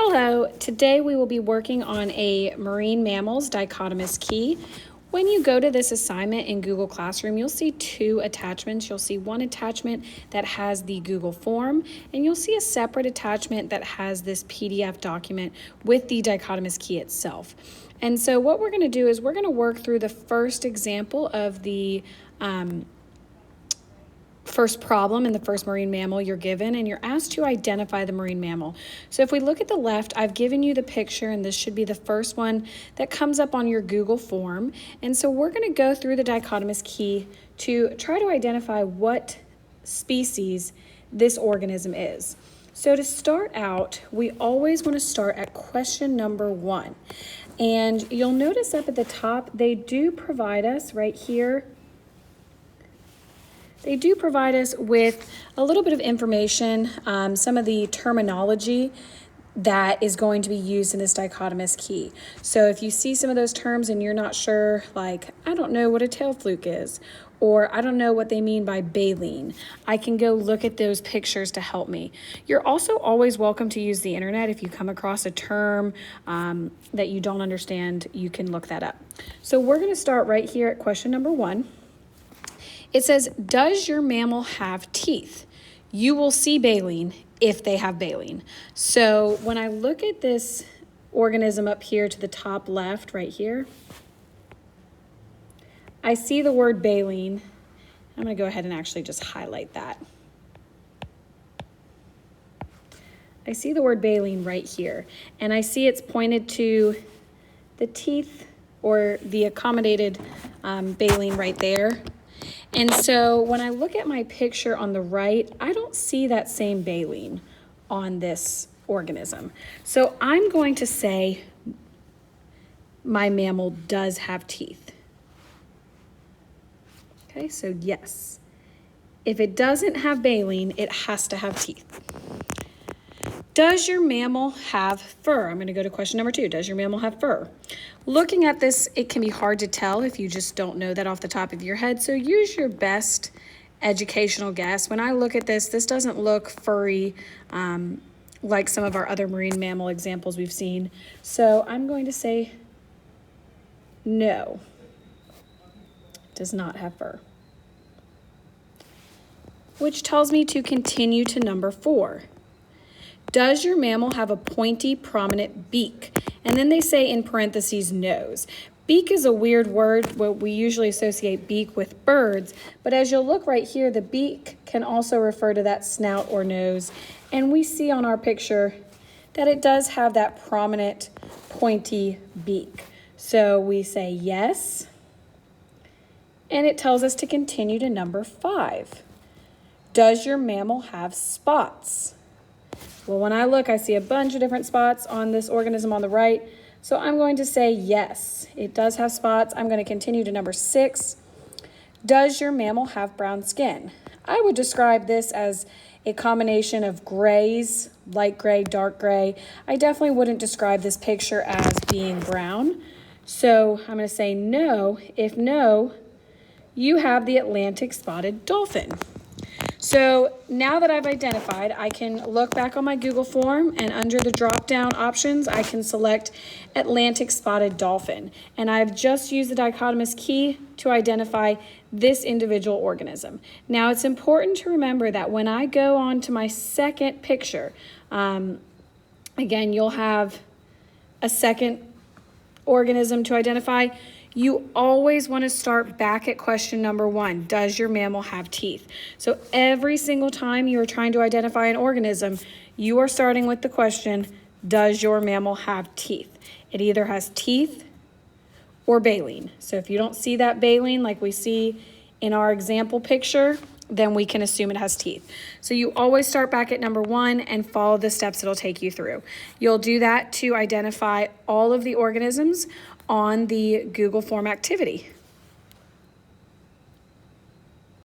Hello, today we will be working on a marine mammals dichotomous key. When you go to this assignment in Google Classroom, you'll see two attachments. You'll see one attachment that has the Google form, and you'll see a separate attachment that has this PDF document with the dichotomous key itself. And so what we're going to do is we're going to work through the first example of the first problem in the first marine mammal you're given, and you're asked to identify the marine mammal. So if we look at the left, I've given you the picture, and this should be the first one that comes up on your Google form. And so we're going to go through the dichotomous key to try to identify what species this organism is. So to start out, we always want to start at question number 1. And you'll notice up at the top, they do provide us right here. They do provide us with a little bit of information, some of the terminology that is going to be used in this dichotomous key. So if you see some of those terms and you're not sure, like, I don't know what a tail fluke is, or I don't know what they mean by baleen, I can go look at those pictures to help me. You're also always welcome to use the internet. If you come across a term that you don't understand, you can look that up. So we're going to start right here at question number 1. It says, does your mammal have teeth? You will see baleen if they have baleen. So when I look at this organism up here to the top left, right here, I see the word baleen. I'm going to go ahead and actually just highlight that. I see the word baleen right here, and I see it's pointed to the teeth or the accommodated baleen right there. And so when I look at my picture on the right, I don't see that same baleen on this organism. So I'm going to say my mammal does have teeth. Okay, so yes. If it doesn't have baleen, it has to have teeth. Does your mammal have fur? I'm going to go to question number 2. Does your mammal have fur? Looking at this, it can be hard to tell if you just don't know that off the top of your head. So use your best educational guess. When I look at this, this doesn't look furry like some of our other marine mammal examples we've seen. So I'm going to say no. It does not have fur. Which tells me to continue to number 4. Does your mammal have a pointy, prominent beak? And then they say in parentheses, nose. Beak is a weird word. What we usually associate beak with birds, but as you'll look right here, the beak can also refer to that snout or nose. And we see on our picture that it does have that prominent, pointy beak. So we say yes, and it tells us to continue to number 5. Does your mammal have spots? Well, when I look, I see a bunch of different spots on this organism on the right. So I'm going to say yes, it does have spots. I'm going to continue to number 6. Does your mammal have brown skin? I would describe this as a combination of grays, light gray, dark gray. I definitely wouldn't describe this picture as being brown. So I'm going to say no. If no, you have the Atlantic spotted dolphin. So now that I've identified, I can look back on my Google form, and under the drop-down options, I can select Atlantic spotted dolphin. And I've just used the dichotomous key to identify this individual organism. Now, it's important to remember that when I go on to my second picture, again, you'll have a second organism to identify. You always want to start back at question number 1. Does your mammal have teeth? So every single time you are trying to identify an organism, you are starting with the question, does your mammal have teeth? It either has teeth or baleen. So if you don't see that baleen like we see in our example picture, then we can assume it has teeth. So you always start back at number 1 and follow the steps it'll take you through. You'll do that to identify all of the organisms on the Google form activity.